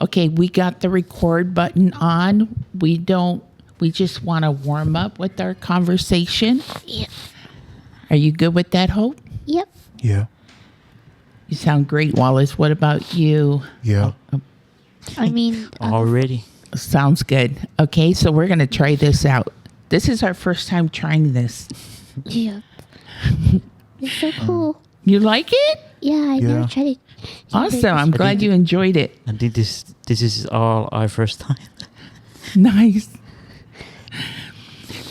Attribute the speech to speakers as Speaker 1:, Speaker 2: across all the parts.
Speaker 1: Okay, we got the record button on. We just want to warm up with our conversation.
Speaker 2: Yep.
Speaker 1: Are you good with that, Hope?
Speaker 2: Yep.
Speaker 3: Yeah.
Speaker 1: You sound great, Wallace. What about you?
Speaker 3: Yeah.
Speaker 2: I mean,
Speaker 4: Already.
Speaker 1: Sounds good. Okay, so we're going to try this out. This is our first time trying this.
Speaker 2: yep. It's so cool.
Speaker 1: You like it?
Speaker 2: Yeah, I
Speaker 3: Yeah.
Speaker 2: never tried it.
Speaker 1: Awesome. I'm glad you enjoyed it.
Speaker 4: I think this is all our first time.
Speaker 1: Nice.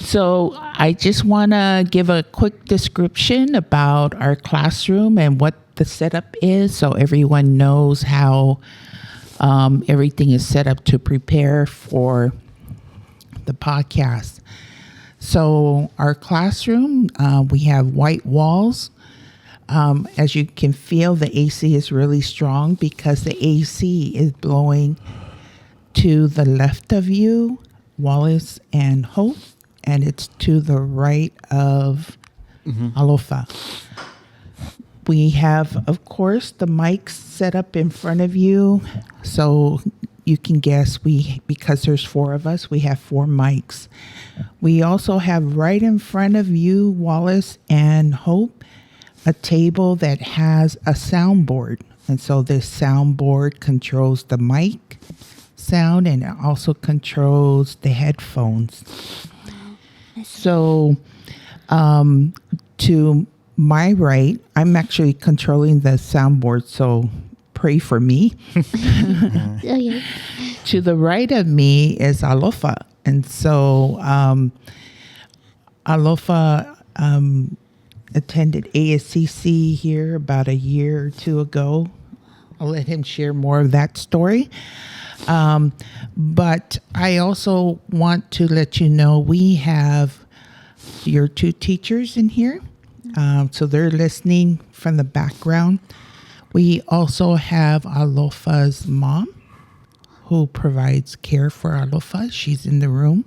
Speaker 1: So I just want to give a quick description about our classroom and what the setup is so everyone knows how everything is set up to prepare for the podcast. So our classroom, we have white walls. As you can feel, the AC is really strong because the AC is blowing to the left of you, Wallace and Hope, and it's to the right of Alofa. We have, of course, the mics set up in front of you, so you can guess because there's 4 of us, we have 4 mics. We also have right in front of you, Wallace and Hope, a table that has a soundboard. And so this soundboard controls the mic sound and it also controls the headphones. So to my right, I'm actually controlling the soundboard, so pray for me.
Speaker 2: Okay.
Speaker 1: To the right of me is Alofa. And so Alofa attended ASCC here about a year or 2 ago. I'll let him share more of that story. But I also want to let you know we have your 2 teachers in here. So they're listening from the background. We also have Alofa's mom, who provides care for Alofa. She's in the room.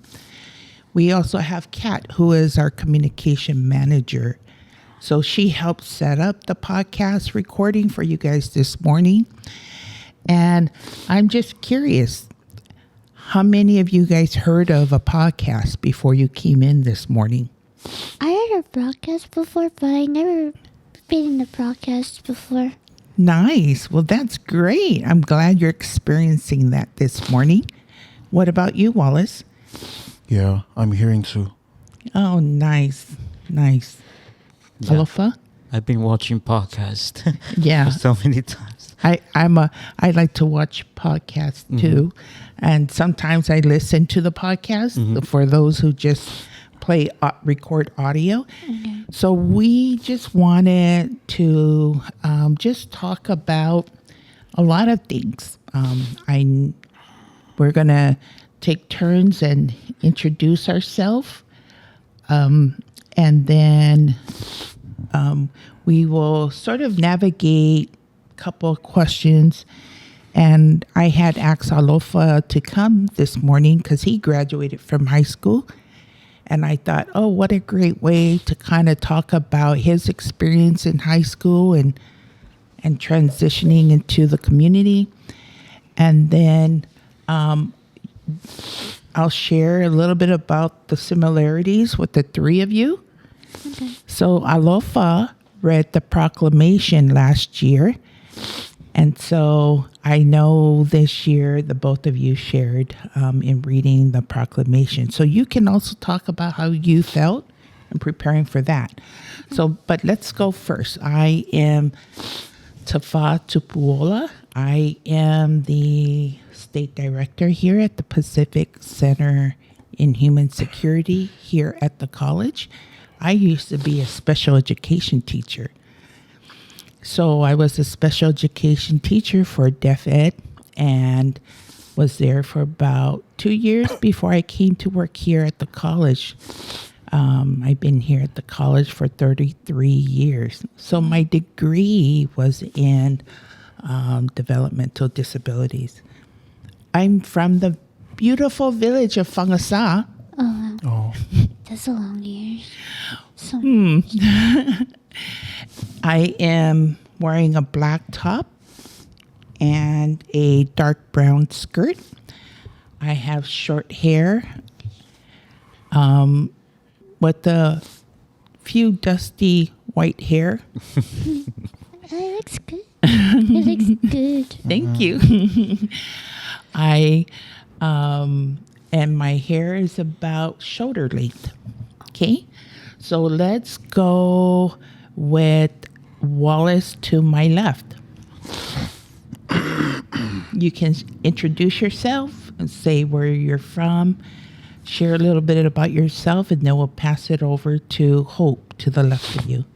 Speaker 1: We also have Kat, who is our communication manager. So she helped set up the podcast recording for you guys this morning. And I'm just curious, how many of you guys heard of a podcast before you came in this morning?
Speaker 2: I heard a broadcast before, but I never been in a broadcast before.
Speaker 1: Nice. Well, that's great. I'm glad you're experiencing that this morning. What about you, Wallace?
Speaker 3: Yeah. I'm hearing too.
Speaker 1: Oh, nice. Nice.
Speaker 4: Yeah.
Speaker 1: Alofa?
Speaker 4: I've been watching podcasts
Speaker 1: Yeah.
Speaker 4: so many times.
Speaker 1: I like to watch podcasts too. And sometimes I listen to the podcast for those who just record audio.
Speaker 2: Okay.
Speaker 1: So we just wanted to just talk about a lot of things. We're going to take turns and introduce ourselves. And then we will sort of navigate a couple of questions. And I had asked Alofa to come this morning because he graduated from high school. And I thought, oh, what a great way to kind of talk about his experience in high school and transitioning into the community. And then I'll share a little bit about the similarities with the 3 of you.
Speaker 2: Okay.
Speaker 1: So Alofa read the Proclamation last year. And so I know this year the both of you shared in reading the Proclamation. So you can also talk about how you felt in preparing for that. So, but let's go first. I am Tua-Tupuola. I am the state director here at the Pacific Center in Human Security here at the college. I used to be a special education teacher. So I was a special education teacher for Deaf Ed and was there for about 2 years before I came to work here at the college. I've been here at the college for 33 years. So my degree was in developmental disabilities. I'm from the beautiful village of Whangasa.
Speaker 2: Oh,
Speaker 3: Oh.
Speaker 2: that's a long year. So,
Speaker 1: I am wearing a black top and a dark brown skirt. I have short hair with a few dusty white hair.
Speaker 2: It looks good. It looks good.
Speaker 1: Thank you. I and my hair is about shoulder length. Okay, so let's go with Wallace to my left. You can introduce yourself and say where you're from, share a little bit about yourself, and then we'll pass it over to Hope to the left of you.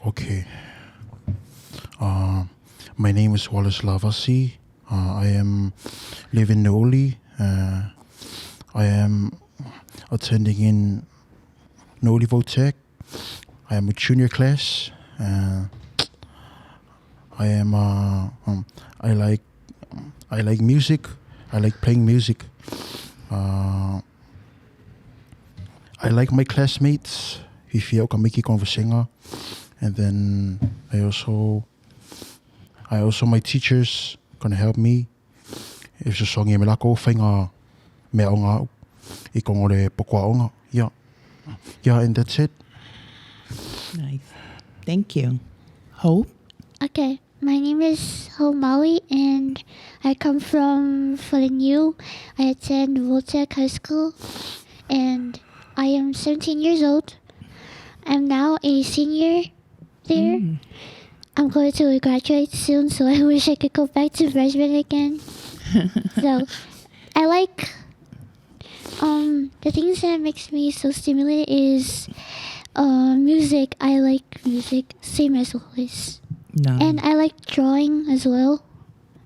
Speaker 3: Okay. My name is Wallace Lavasi. I am live in Maui. I am attending in Maui Tech. I am a junior class. I am. I like music. I like playing music. I like my classmates. If you can make it conversing, and then I also my teachers gonna help me. If the song me lako whainga me onga I kongore pokwa onga. Yeah, and that's it.
Speaker 1: Nice. Thank you. Hope?
Speaker 2: Okay, my name is Maui, and I come from New. I attend Voltec High School, and I am 17 years old. I'm now a senior there. I'm going to graduate soon, so I wish I could go back to freshman again. So, I like the things that makes me so stimulated is music. I like music, same as always.
Speaker 1: Nice.
Speaker 2: And I like drawing as well.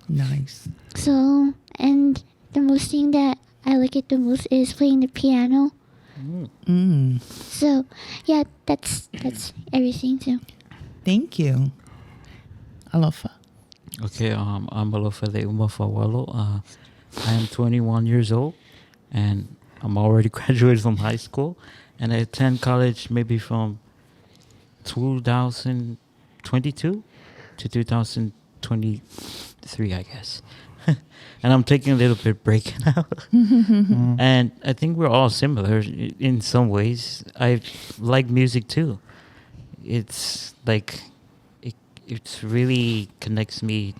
Speaker 1: Nice.
Speaker 2: So, and the most thing that I like it the most is playing the piano. So, yeah, that's everything too.
Speaker 1: Thank you. Alofa.
Speaker 4: Okay, I'm Alofaeleuma Faualo. I am 21 years old, and I'm already graduated from high school, and I attend college maybe from 2022 to 2023, I guess. And I'm taking a little bit break now. And I think we're all similar in some ways. I like music too. It's like it really connects me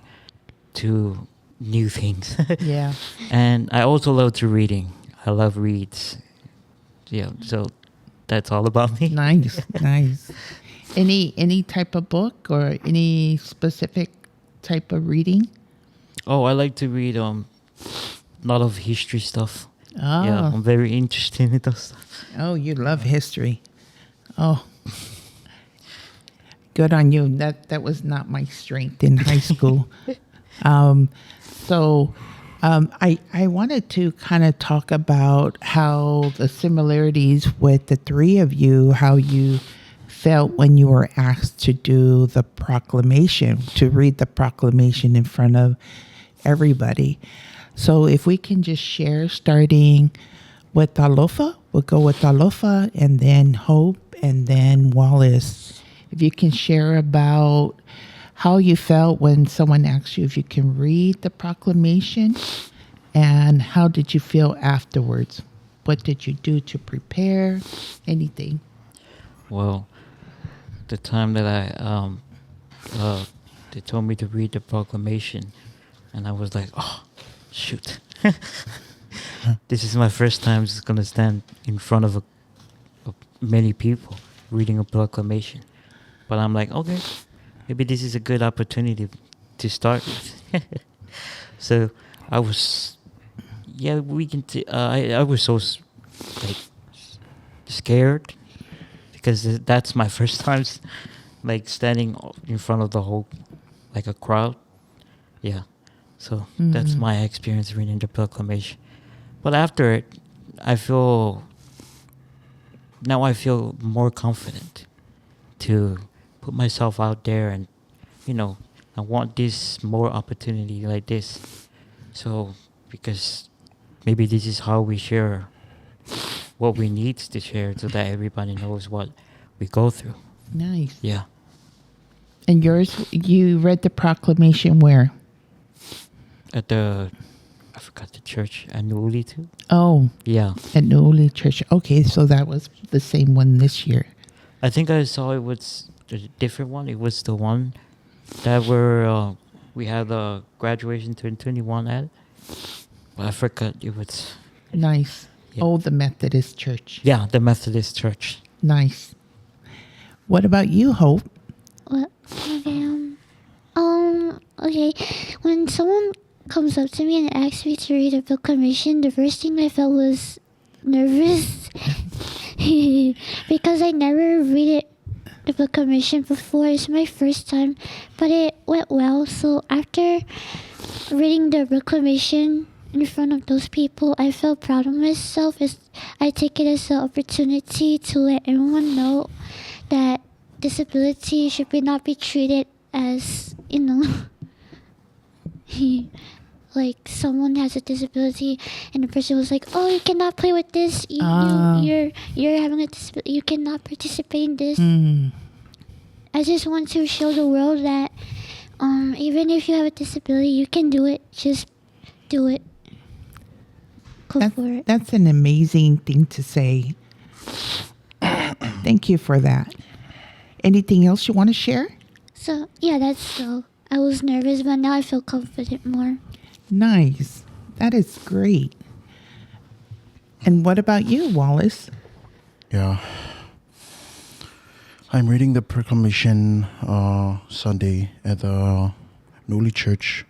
Speaker 4: to new things.
Speaker 1: Yeah.
Speaker 4: And I also love to reading. I love reads. Yeah, so that's all about me.
Speaker 1: Nice. Nice. Any type of book or any specific type of reading?
Speaker 4: Oh, I like to read a lot of history stuff.
Speaker 1: Oh.
Speaker 4: Yeah, I'm very interested in those stuff.
Speaker 1: Oh, you love history. Oh. Good on you. That was not my strength in high school. I wanted to kind of talk about how the similarities with the three of you, how you felt when you were asked to do the proclamation, to read the proclamation in front of everybody. So if we can just share, starting with Alofa, we'll go with Alofa and then Hope and then Wallace. If you can share about how you felt when someone asked you if you can read the proclamation, and how did you feel afterwards? What did you do to prepare? Anything?
Speaker 4: Well, the time that they told me to read the proclamation, and I was like, oh, shoot. This is my first time just going to stand in front of many people reading a proclamation. But I'm like, okay, maybe this is a good opportunity to start with. So I was, I was so scared, because that's my first time standing in front of the whole, a crowd. Yeah. So that's my experience reading the proclamation. But after it, I feel more confident to put myself out there, and I want this more opportunity like this. So because maybe this is how we share what we need to share, so that everybody knows what we go through.
Speaker 1: Nice.
Speaker 4: Yeah.
Speaker 1: And yours, you read the proclamation where?
Speaker 4: at the, I forgot the church, Anuli too.
Speaker 1: Oh,
Speaker 4: Yeah.
Speaker 1: at Newly Church. Okay, so that was the same one this year.
Speaker 4: I think I saw it was a different one. It was the one that we had the graduation 2021 at. But I forgot it was.
Speaker 1: Nice.
Speaker 4: Yeah.
Speaker 1: Oh, the Methodist Church.
Speaker 4: Yeah, the Methodist Church.
Speaker 1: Nice. What about you, Hope?
Speaker 2: What? Okay. When someone comes up to me and asks me to read a Proclamation, the first thing I felt was nervous because I never read it, the Proclamation before. It's my first time, but it went well. So after reading the Proclamation in front of those people, I felt proud of myself. I take it as an opportunity to let everyone know that disability should not be treated as, like someone has a disability and the person was like, oh, you cannot play with this, you're having a disability, you cannot participate in this. I just want to show the world that even if you have a disability, you can do it. Just do it. Go for it.
Speaker 1: That's an amazing thing to say. Thank you for that. Anything else you want to share?
Speaker 2: So yeah, that's so. I was nervous, but now I feel confident more.
Speaker 1: Nice. That is great. And what about you, Wallace?
Speaker 3: Yeah. I'm reading the Proclamation Sunday at the Newly Church.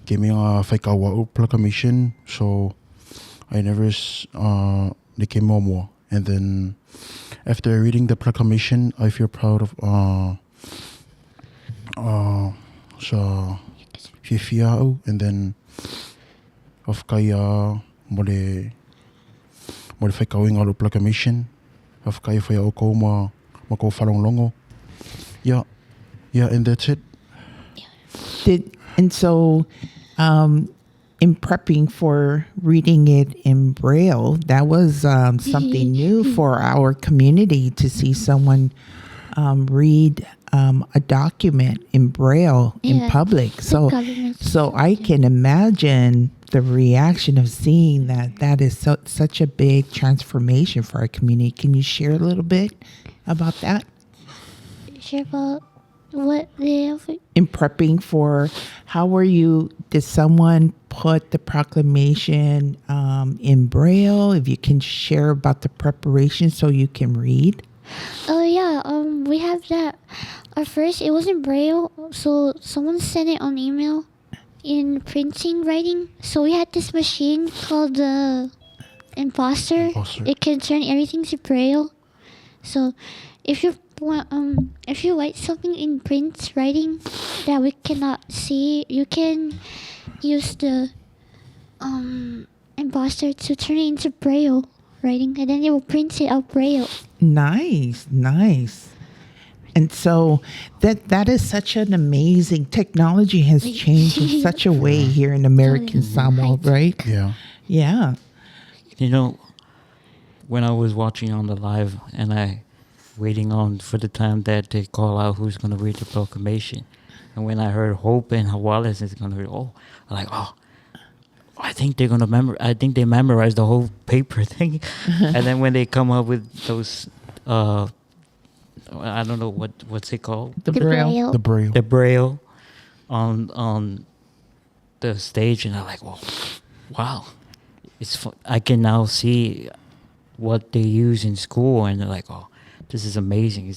Speaker 3: Gave me a Waikawa Proclamation, so I never became more. And then after reading the Proclamation, I feel proud of sa Fifiao, and then of kaya mole whaikawing alo Proclamation of kaya faya oko mako falonglongo. Yeah, and that's it.
Speaker 1: So in prepping for reading it in Braille, that was something new for our community to see someone read a document in Braille in public. So I can imagine the reaction of seeing that. That is such a big transformation for our community. Can you share a little bit about that?
Speaker 2: Share about what they have?
Speaker 1: In prepping for, did someone put the proclamation in Braille? If you can share about the preparation so you can read.
Speaker 2: Oh yeah, we have that. At first, it wasn't Braille, so someone sent it on email in printing writing. So we had this machine called the Imposter. It can turn everything to Braille. So if you write something in print writing that we cannot see, you can use the Imposter to turn it into Braille writing, and then it will print it out Braille.
Speaker 1: Nice. And so that is such an amazing technology has changed in such a way here in American Samoa, right? Yeah.
Speaker 4: When I was watching on the live and I waiting on for the time that they call out who's going to read the proclamation, and when I heard Hope and Wallace is going to read, I'm like, I think they're gonna I think they memorized the whole paper thing, and then when they come up with those, I don't know what's it called,
Speaker 1: The
Speaker 3: Braille
Speaker 4: on the stage, and I'm like, wow, it's fun. I can now see what they use in school, and they're like, this is amazing.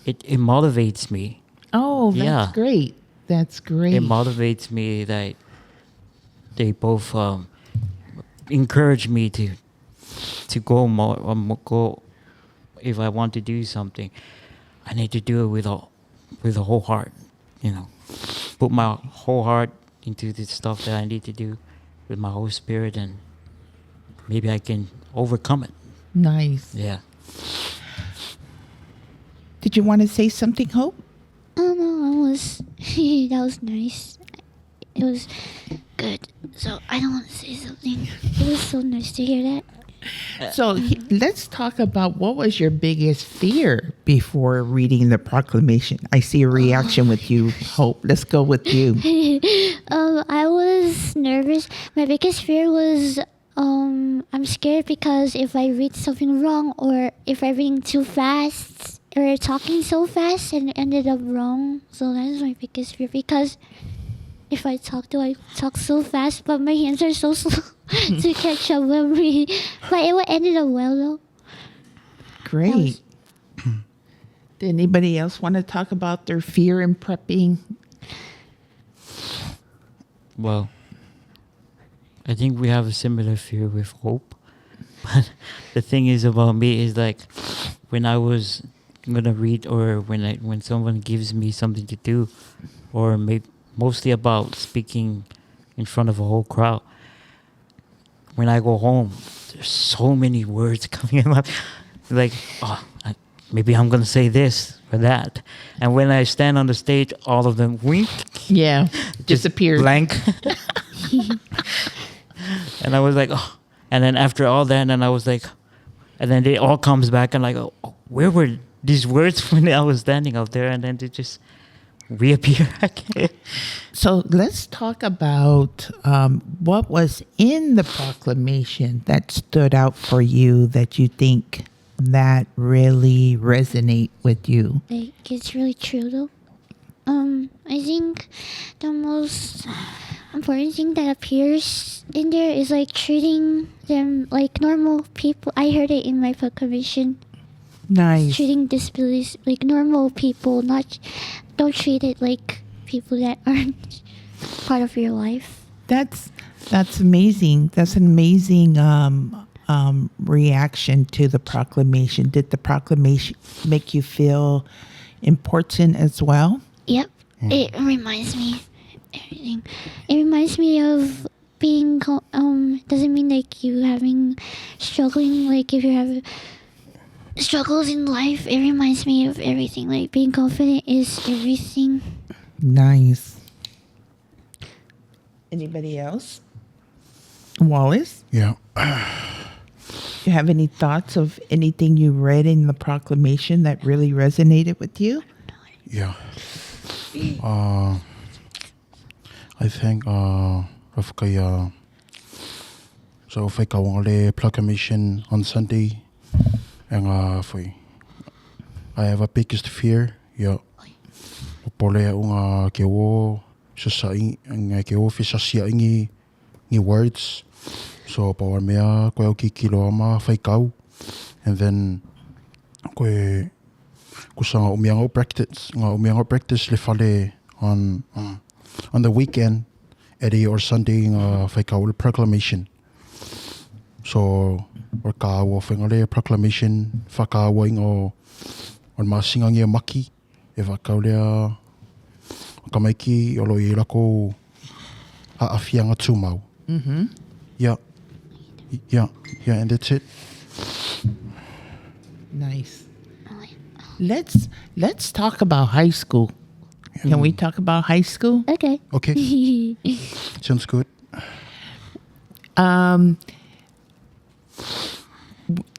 Speaker 4: It motivates me.
Speaker 1: Oh, that's great. That's great.
Speaker 4: It motivates me that they both encourage me to go more. Go if I want to do something, I need to do it with a whole heart. Put my whole heart into the stuff that I need to do with my whole spirit, and maybe I can overcome it.
Speaker 1: Nice.
Speaker 4: Yeah.
Speaker 1: Did you want to say something, Hope?
Speaker 2: Oh no, that was nice. It was good. So I don't want to say something. It was so nice to hear that.
Speaker 1: So let's talk about what was your biggest fear before reading the proclamation. I see a reaction with you, Hope. Let's go with you.
Speaker 2: I was nervous. My biggest fear was I'm scared because if I read something wrong or if I read too fast or talking so fast and ended up wrong. So that is my biggest fear because if I talk so fast, but my hands are so slow to catch up with me. But it ended up well though.
Speaker 1: Great. Did anybody else want to talk about their fear in prepping?
Speaker 4: Well, I think we have a similar fear with Hope. But the thing is about me is like when I was gonna read or when someone gives me something to do, or mostly about speaking in front of a whole crowd. When I go home, there's so many words coming in my like, maybe I'm gonna say this or that, and when I stand on the stage, all of them wink.
Speaker 1: Yeah, disappeared.
Speaker 4: Blank. And I was like, oh. And then after all that, and I was like, and then it all comes back and like, oh, where were these words when I was standing out there? And then they just reappear again.
Speaker 1: So let's talk about what was in the proclamation that stood out for you that you think that really resonate with you.
Speaker 2: Like it's really true though. I think the most important thing that appears in there is like treating them like normal people. I heard it in my proclamation.
Speaker 1: Nice.
Speaker 2: Treating disabilities like normal people, don't treat it like people that aren't part of your life.
Speaker 1: That's amazing. That's an amazing reaction to the proclamation. Did the proclamation make you feel important as well?
Speaker 2: Yep. It reminds me everything. It reminds me of being doesn't mean like you having struggling, like if you have struggles in life, it reminds me of everything. Like being confident is everything.
Speaker 1: Nice. Anybody else? Wallace?
Speaker 3: Yeah.
Speaker 1: Do you have any thoughts of anything you read in the proclamation that really resonated with you?
Speaker 3: Yeah. I think of kaya so if I go on the proclamation on Sunday and I have a biggest fear. Yeah. Pole unga kewo sa nga kewo fisasia ingi words. So power mea ko ki kilo ma fai kau and then ko kusanga umiango practice le fale on the weekend Eddie or Sunday fai kau le proclamation. So or ka wo fengale proclamation whakawa ingo on masinga ngia maki e whakau lea kamaiki o lo i lako haafianga tūmau.
Speaker 1: Mm-hmm.
Speaker 3: Yeah, and that's it.
Speaker 1: Nice. Let's talk about high school. Can we talk about high school?
Speaker 2: Okay.
Speaker 3: Okay. Sounds good.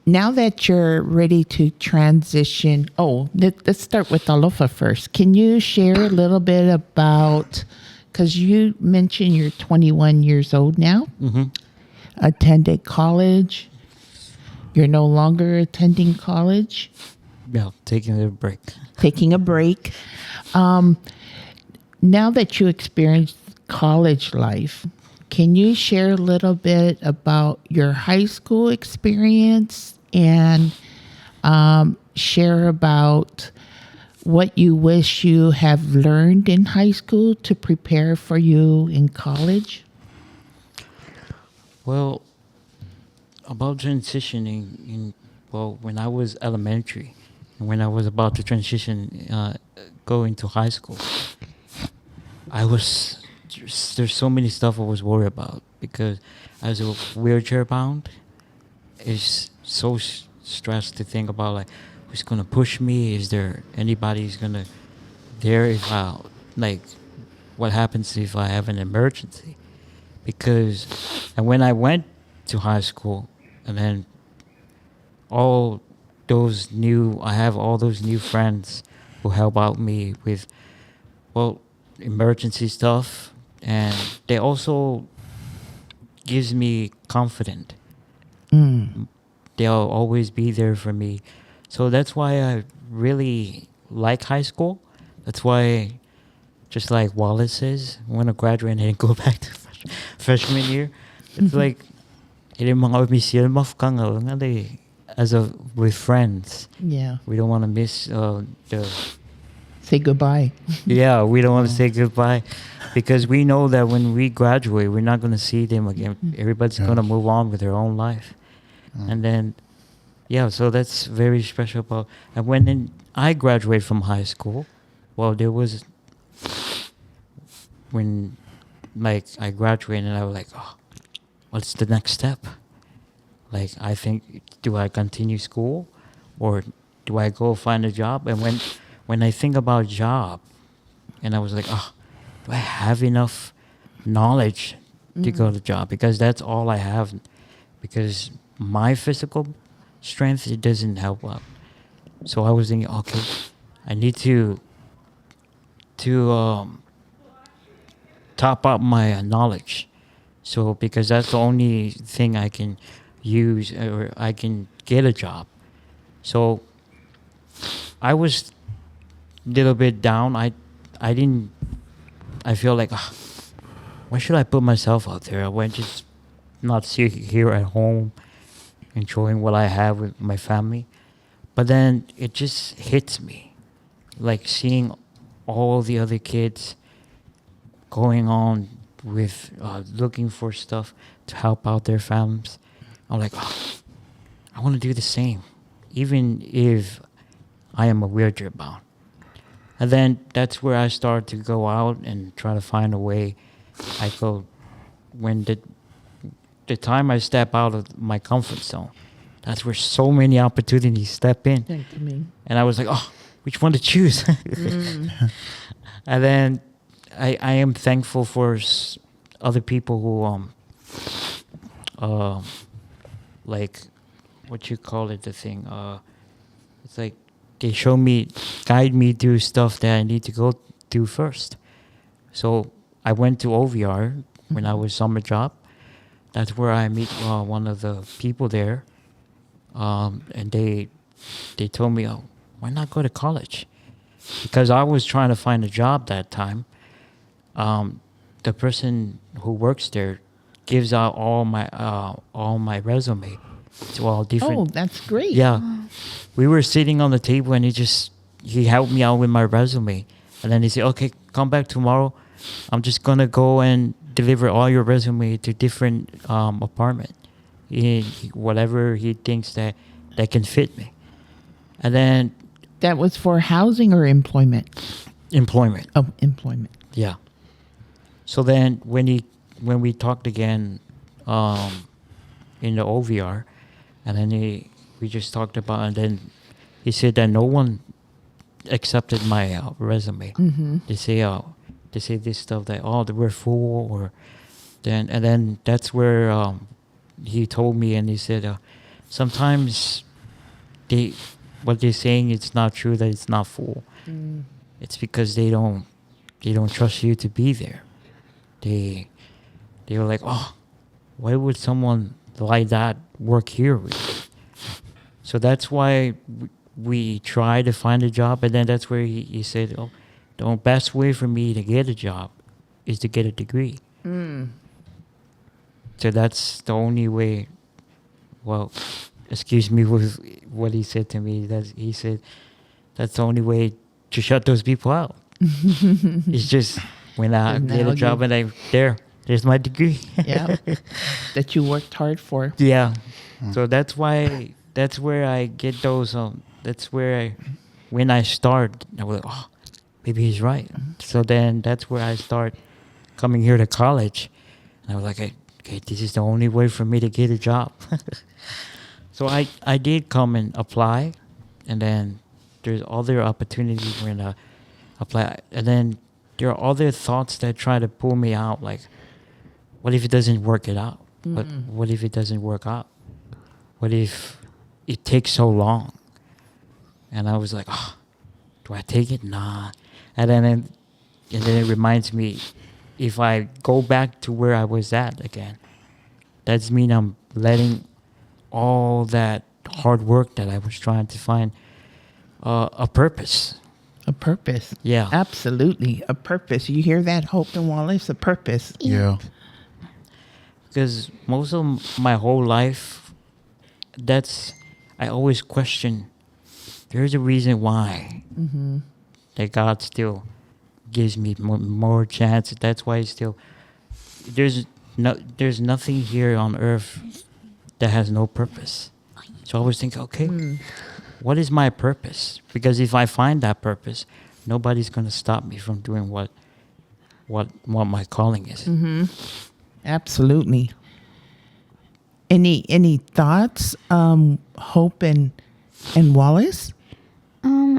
Speaker 1: Now that you're ready to transition, let's start with Alofa first. Can you share a little bit about, because you mentioned you're 21 years old now, attended college. You're no longer attending college.
Speaker 4: Yeah, taking a break.
Speaker 1: Taking a break. Now that you experienced college life, can you share a little bit about your high school experience and share about what you wish you have learned in high school to prepare for you in college?
Speaker 4: Well, about transitioning, when I was elementary, and when I was about to transition, go into high school, there's so many stuff I was worried about because as a wheelchair bound, it's so stressed to think about like who's gonna push me. Is there anybody who's gonna there if I like what happens if I have an emergency? And when I went to high school and then I have all those new friends who help out me with, well, emergency stuff, and they also gives me confidence. They'll always be there for me. So that's why I really like high school. That's why, just like Wallace says, I want to graduate and go back to freshman year. It's like, as a with friends,
Speaker 1: Yeah.
Speaker 4: we don't want to miss the.
Speaker 1: Say goodbye.
Speaker 4: Yeah, we don't want to say goodbye, because we know that when we graduate, we're not going to see them again. Everybody's going to move on with their own life, and then, yeah. So that's very special about. And when I graduated from high school, well, there was when, like, I graduated and I was like, oh, what's the next step? Like, I think, do I continue school, or do I go find a job? And when I think about job, and I was like, oh, do I have enough knowledge to go to job? Because that's all I have. Because my physical strength, it doesn't help out. So I was thinking, okay, I need to top up my knowledge. So because that's the only thing I can use, or I can get a job. So I was a little bit down. I feel like, why should I put myself out there? I went just not sit here at home enjoying what I have with my family. But then it just hits me, like seeing all the other kids going on with looking for stuff to help out their families. I'm like, I want to do the same, even if I am a wheelchair bound. And then that's where I start to go out and try to find a way. I go, when the time I step out of my comfort zone, that's where so many opportunities step in.
Speaker 1: Thank you.
Speaker 4: And I was like, which one to choose? And then I am thankful for other people who like, what you call it, the thing, it's like they guide me through stuff that I need to go do first. So I went to OVR when I was summer job. That's where I meet one of the people there, and they told me, why not go to college? Because I was trying to find a job that time. The person who works there gives out all my resume to all different.
Speaker 1: Oh, that's great.
Speaker 4: Yeah, we were sitting on the table and he helped me out with my resume, and then he said, "Okay, come back tomorrow. I'm just gonna go and deliver all your resume to different apartment, whatever he thinks that can fit me." And then
Speaker 1: That was for housing or employment?
Speaker 4: employment.
Speaker 1: Oh, employment.
Speaker 4: Yeah. So then when we talked again in the OVR, and then we just talked about, and then he said that no one accepted my resume.
Speaker 1: Mm-hmm.
Speaker 4: They say this stuff that they were full, or then that's where he told me, and he said sometimes what they're saying, it's not true that it's not full. It's because they don't trust you to be there. They were like, why would someone like that work here with you? So that's why we try to find a job, and then that's where he said, the best way for me to get a job is to get a degree. So that's the only way. Well, excuse me with what he said to me. He said that's the only way to shut those people out. It's just when I
Speaker 1: And
Speaker 4: get
Speaker 1: now
Speaker 4: a job and there's my degree.
Speaker 1: Yeah. That you worked hard for.
Speaker 4: Yeah. So that's where I get those. That's where when I start, I was like, maybe he's right. So then that's where I start coming here to college, and I was like, okay, this is the only way for me to get a job. So I did come and apply, and then there's other opportunities when I apply, and then there are other thoughts that try to pull me out, like, what if it doesn't work it out? What if it doesn't work out? What if it takes so long. And I was like, oh, do I take it? Nah. And then it reminds me, if I go back to where I was at again, that's mean I'm letting all that hard work that I was trying to find a purpose.
Speaker 1: A purpose.
Speaker 4: Yeah.
Speaker 1: Absolutely. A purpose. You hear that, Hope and Wallace? A purpose.
Speaker 3: Yeah.
Speaker 4: Because most of my whole life, I always question, there's a reason why that God still gives me more chance. That's why there's nothing here on earth that has no purpose. So I always think, okay, what is my purpose? Because if I find that purpose, nobody's going to stop me from doing what my calling is.
Speaker 1: Absolutely. Any thoughts, Hope and Wallace?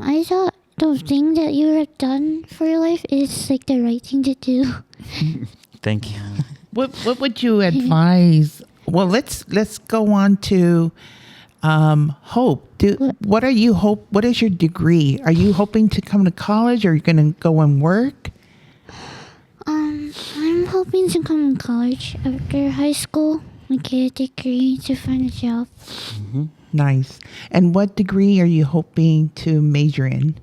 Speaker 2: I thought the thing that you have done for your life is like the right thing to do.
Speaker 4: Thank you.
Speaker 1: What would you advise? Well, let's go on to Hope. What is your degree? Are you hoping to come to college, or are you going to go and work?
Speaker 2: I'm hoping to come to college after high school and get a degree to find a job.
Speaker 1: Nice. And what degree are you hoping to major in?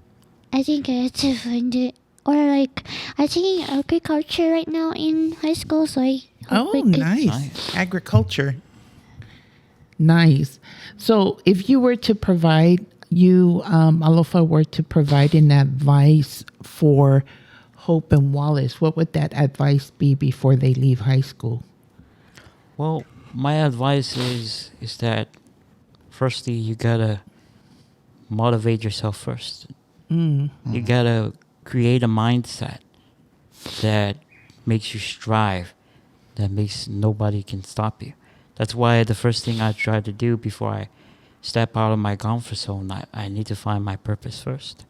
Speaker 2: I think I have to find it. Or like, I'm taking agriculture right now in high school, so I hope I can-
Speaker 1: Nice. Agriculture. Nice. So if you were to provide, Alofa, were to provide an advice for Hope and Wallace, what would that advice be before they leave high school?
Speaker 4: Well, my advice is that firstly, you gotta motivate yourself first. You gotta create a mindset that makes you strive, that makes nobody can stop you. That's why the first thing I try to do before I step out of my comfort zone, I need to find my purpose first.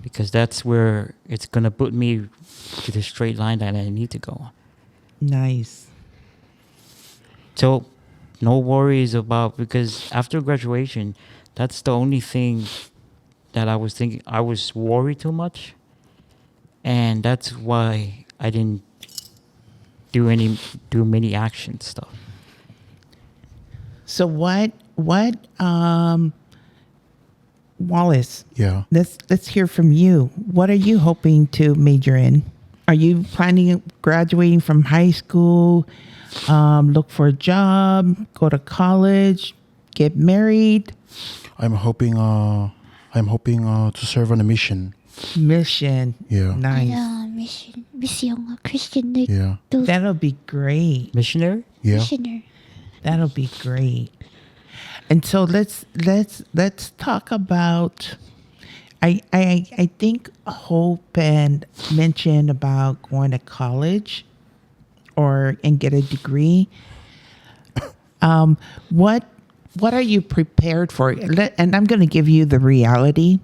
Speaker 4: Because that's where it's gonna put me to the straight line that I need to go on.
Speaker 1: Nice.
Speaker 4: So no worries because after graduation, that's the only thing that I was thinking. I was worried too much, and that's why I didn't do many action stuff.
Speaker 1: So what Wallace,
Speaker 3: Yeah.
Speaker 1: let's hear from you. What are you hoping to major in? Are you planning on graduating from high school, look for a job, go to college, get married?
Speaker 3: I'm hoping to serve on a mission.
Speaker 1: Mission.
Speaker 3: Yeah.
Speaker 1: Nice.
Speaker 2: Mission, Christian, like
Speaker 3: Yeah.
Speaker 2: those
Speaker 1: That'll be great.
Speaker 4: Missionary?
Speaker 3: Yeah.
Speaker 2: missionary.
Speaker 1: That'll be great. And so let's talk about. I think Hope and mentioned about going to college, and get a degree. What are you prepared for? And I'm going to give you the reality,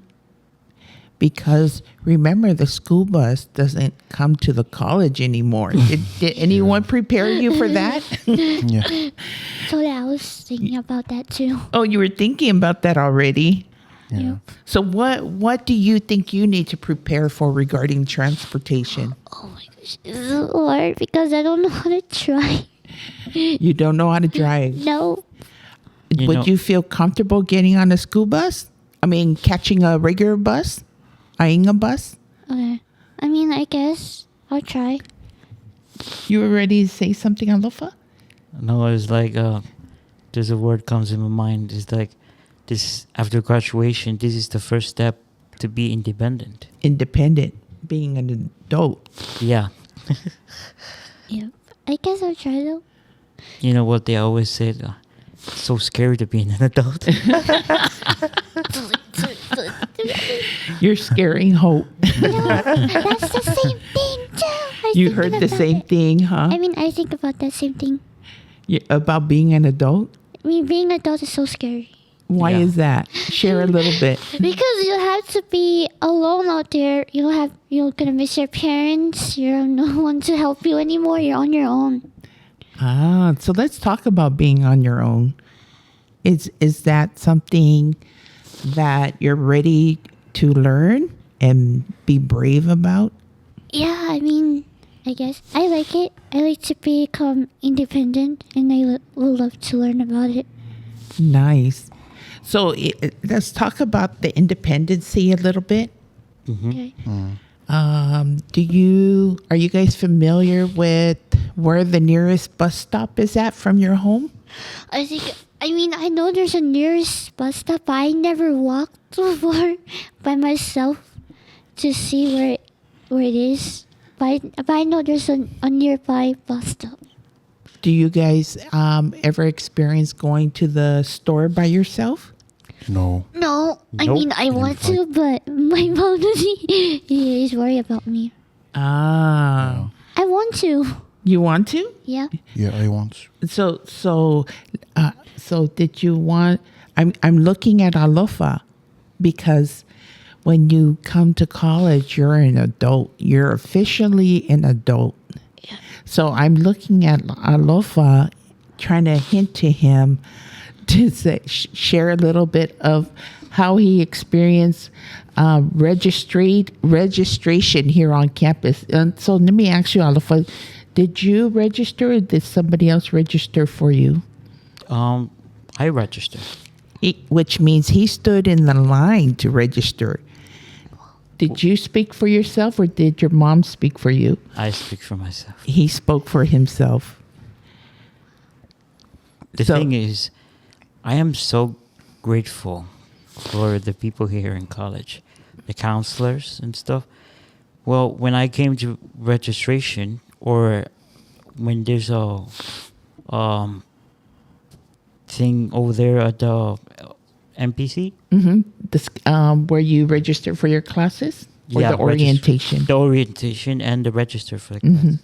Speaker 1: because remember, the school bus doesn't come to the college anymore. Did anyone prepare you for that?
Speaker 3: Yeah.
Speaker 2: So yeah, I was thinking about that too.
Speaker 1: Oh, you were thinking about that already.
Speaker 3: Yeah.
Speaker 1: So what do you think you need to prepare for regarding transportation?
Speaker 2: Oh my gosh, it's so hard because I don't know how to drive.
Speaker 1: You don't know how to drive.
Speaker 2: No.
Speaker 1: Would you feel comfortable getting on a school bus? I mean, catching a regular bus? Eyeing a bus?
Speaker 2: Okay. I mean, I guess I'll try.
Speaker 1: You were ready to say something, Alofa?
Speaker 4: No, it's like there's a word comes in my mind. It's like this after graduation. This is the first step to be independent.
Speaker 1: Independent, being an adult.
Speaker 4: Yeah.
Speaker 2: Yeah. I guess I'll try though.
Speaker 4: You know what they always say? It's so scary to be an adult.
Speaker 1: You're scaring Hope.
Speaker 2: No, that's the same thing too.
Speaker 1: You heard the same thing, huh?
Speaker 2: I mean, I think about that same thing.
Speaker 1: About being an adult?
Speaker 2: I mean, being an adult is so scary.
Speaker 1: Why
Speaker 4: Yeah.
Speaker 1: is that? Share a little bit.
Speaker 2: Because you have to be alone out there. You're gonna miss your parents. You have no one to help you anymore. You're on your own.
Speaker 1: So let's talk about being on your own. Is that something that you're ready to learn and be brave about?
Speaker 2: Yeah, I mean, I guess I like it. I like to become independent, and I will love to learn about it.
Speaker 1: Nice. So let's talk about the independency a little bit.
Speaker 2: Okay.
Speaker 1: Are you guys familiar with where the nearest bus stop is at from your home?
Speaker 2: I know there's a nearest bus stop, but I never walked before by myself to see where it is. But I know there's a nearby bus stop.
Speaker 1: Do you guys ever experience going to the store by yourself?
Speaker 3: No.
Speaker 2: No, I
Speaker 4: Nope.
Speaker 2: mean I want to, but my mom is worried about me.
Speaker 1: Ah,
Speaker 2: I want to.
Speaker 1: you want to?
Speaker 2: Yeah.
Speaker 3: Yeah, I want.
Speaker 1: So did you want? I'm looking at Alofa because when you come to college, you're an adult. You're officially an adult.
Speaker 2: Yeah.
Speaker 1: So I'm looking at Alofa, trying to hint to him to share a little bit of how he experienced registration here on campus. And so let me ask you, Alofa, did you register or did somebody else register for you?
Speaker 4: I registered.
Speaker 1: Which means he stood in the line to register. Did you speak for yourself or did your mom speak for you?
Speaker 4: I speak for myself.
Speaker 1: He spoke for himself.
Speaker 4: The
Speaker 1: So-
Speaker 4: thing is, I am so grateful for the people here in college, the counselors and stuff. Well, when I came to registration, or when there's a thing over there at the MPC,
Speaker 1: Where you register for your classes? Or the
Speaker 4: register-
Speaker 1: orientation?
Speaker 4: the orientation and the register for the class.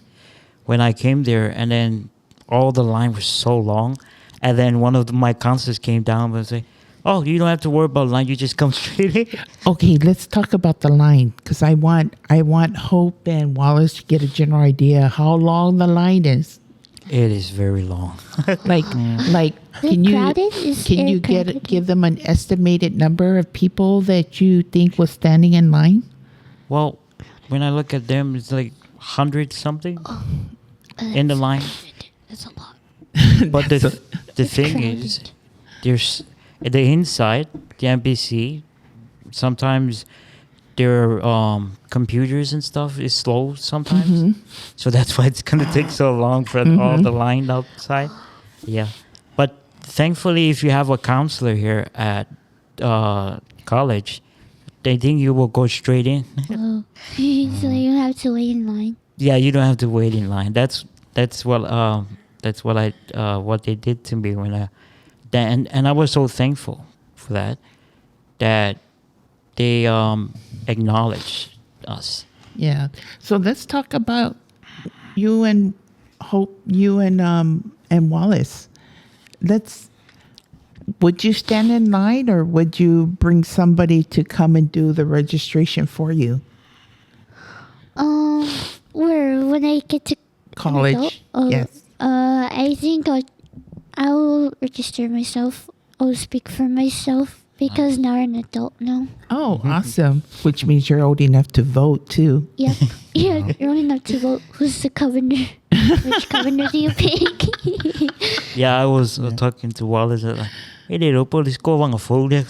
Speaker 4: When I came there, and then all the line was so long, and then one of my counselors came down and say, "Oh, you don't have to worry about line. You just come straight in."
Speaker 1: Okay, let's talk about the line because I want Hope and Wallace to get a general idea how long the line is.
Speaker 4: It is very long.
Speaker 1: Like can you
Speaker 2: crowded? Is
Speaker 1: can
Speaker 2: it
Speaker 1: you
Speaker 2: crowded?
Speaker 1: give them an estimated number of people that you think was standing in line?
Speaker 4: Well, when I look at them, it's like 100 something in the line.
Speaker 2: That's a lot.
Speaker 4: But the thing is,
Speaker 2: crowded.
Speaker 4: there's the inside, the MPC. Sometimes their computers and stuff is slow sometimes, so that's why it's gonna take so long for all the line outside. Yeah, but thankfully, if you have a counselor here at college, they think you will go straight in.
Speaker 2: Oh. So you have to wait in line.
Speaker 4: Yeah, you don't have to wait in line. That's what they did to me when and I was so thankful for that they acknowledged us.
Speaker 1: Yeah. So let's talk about you and Hope, you and Wallace. Would you stand in line or would you bring somebody to come and do the registration for you?
Speaker 2: When I get to
Speaker 1: College. Yes.
Speaker 2: I think I'll register myself. I'll speak for myself because now I'm an adult now.
Speaker 1: Oh, awesome. Which means you're old enough to vote too.
Speaker 2: Yep. Yeah, you're only enough to vote. Who's the governor? Which governor do you pick?
Speaker 4: Yeah, I was talking to Wallace. Hindi ro police ko wang fool dia.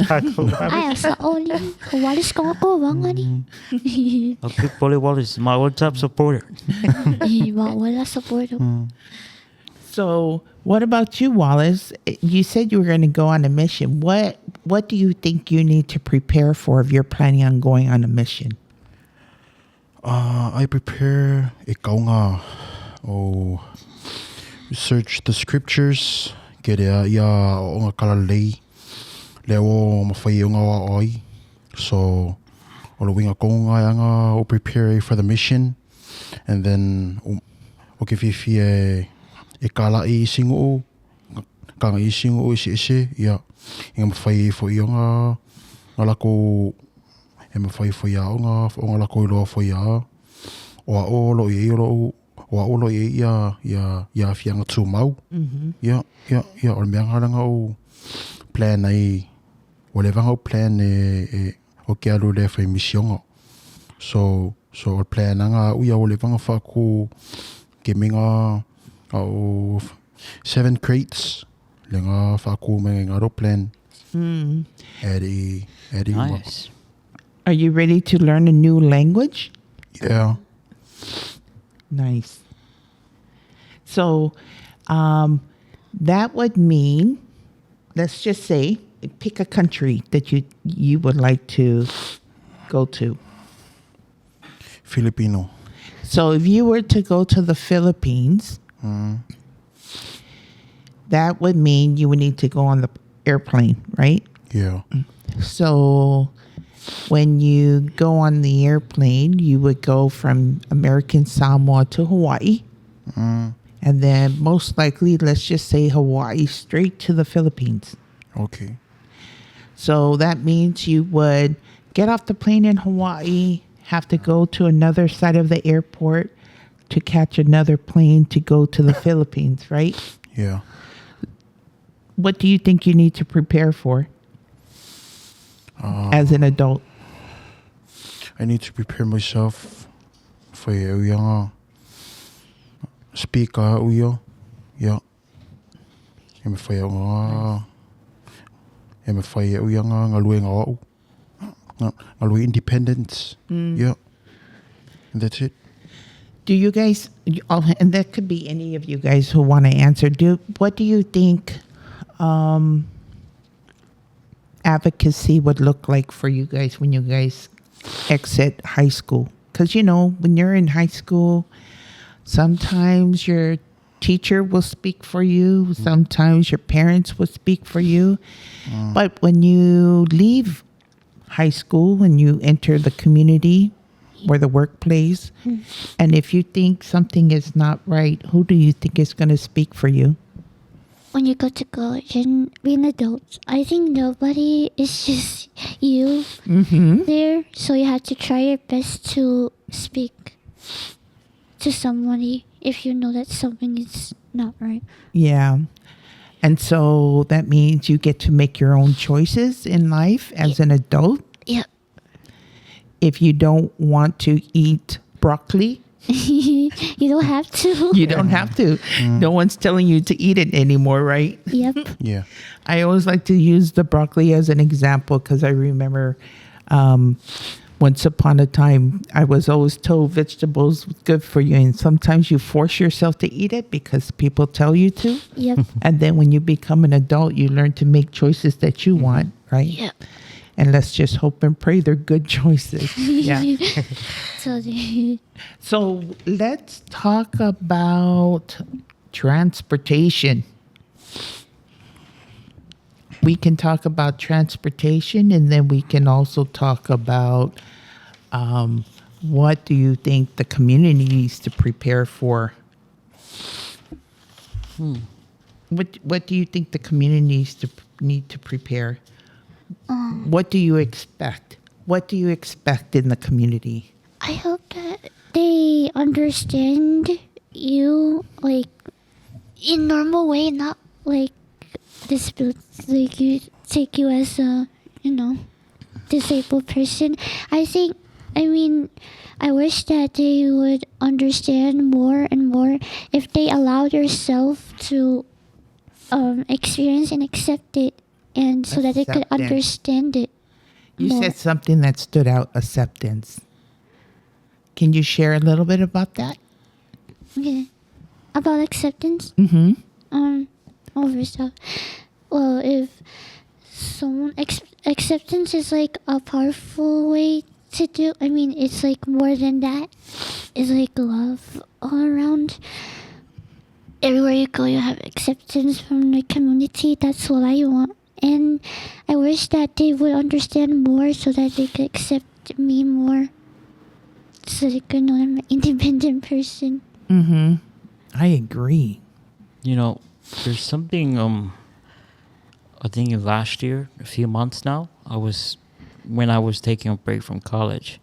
Speaker 2: Ay, sa oli. Walis ko ako, bang ani?
Speaker 4: Okay, Polly Wallace, my old top supporter.
Speaker 2: Wala support.
Speaker 1: So what about you, Wallace? You said you were going to go on a mission. What do you think you need to prepare for if you're planning on going on a mission?
Speaker 3: I prepare ikaw nga research the scriptures kaya o nga kalalay lewo mafay nga waoy so oluwing ako nga o prepare for the mission and then o kififie ikala ising o kang ising o isi ya nga mafay fo iyo nga lako mafay fo ya nga lako lo fo ya o lo ya fianga tu mau ya o meanga nga o plan ai o le vanga o plan o ke alu le fa misiongo so o plan anga uia o le vanga fa ku ke minga au 7 crates lenga fa ku me ngaro plan eri
Speaker 4: Nice.
Speaker 1: Are you ready to learn a new language?
Speaker 3: yeah
Speaker 1: Nice. So that would mean, let's just say, pick a country that you would like to go to.
Speaker 3: Filipino
Speaker 1: So if you were to go to the Philippines, that would mean you would need to go on the airplane, right?
Speaker 3: yeah
Speaker 1: So when you go on the airplane, you would go from American Samoa to Hawaii. And then most likely, let's just say Hawaii straight to the Philippines.
Speaker 3: okay
Speaker 1: So that means you would get off the plane in Hawaii, have to go to another side of the airport to catch another plane to go to the Philippines, right?
Speaker 3: yeah
Speaker 1: What do you think you need to prepare for as an adult?
Speaker 3: I need to prepare myself for young speaker uyo yeah em fa uyo nga luenga ngalui independence yeah and that's it
Speaker 1: Do you guys, and that could be any of you guys who want to answer, what do you think advocacy would look like for you guys when you guys exit high school? Because, when you're in high school, sometimes your teacher will speak for you. Sometimes your parents will speak for you. But when you leave high school and you enter the community or the workplace, and if you think something is not right, who do you think is going to speak for you?
Speaker 2: When you go to college and be an adult, I think nobody is just you there. So you have to try your best to speak to somebody if you know that something is not right.
Speaker 1: Yeah. And so that means you get to make your own choices in life as an adult.
Speaker 2: Yep.
Speaker 1: If you don't want to eat broccoli,
Speaker 2: You don't have to.
Speaker 1: you don't have to. No one's telling you to eat it anymore, right?
Speaker 2: Yep.
Speaker 3: yeah
Speaker 1: I always like to use the broccoli as an example because I remember once upon a time, I was always told vegetables was good for you. And sometimes you force yourself to eat it because people tell you to.
Speaker 2: Yep.
Speaker 1: And then when you become an adult, you learn to make choices that you want, right?
Speaker 2: Yep.
Speaker 1: And let's just hope and pray they're good choices. Yeah.
Speaker 2: So
Speaker 1: So let's talk about transportation. We can talk about transportation, and then we can also talk about what do you think the community needs to prepare for? What do you think the community need to prepare? What do you expect? What do you expect in the community?
Speaker 2: I hope that they understand you like in normal way, not like like you take you as a disabled person. I wish that they would understand more and more if they allow yourself to experience and accept it, and so that they could
Speaker 1: Accept it.
Speaker 2: understand it.
Speaker 1: You
Speaker 2: more.
Speaker 1: said something that stood out, acceptance. Can you share a little bit about that?
Speaker 2: Okay. About acceptance?
Speaker 1: Mm-hmm.
Speaker 2: Over stuff. Well, if someone acceptance is like a powerful way to do. It's like more than that. It's like love all around. Everywhere you go, you have acceptance from the community. That's what I want, and I wish that they would understand more so that they could accept me more, so they could know I'm an independent person.
Speaker 1: Mm-hmm. I agree.
Speaker 4: There's something I think last year, a few months now, when I was taking a break from college,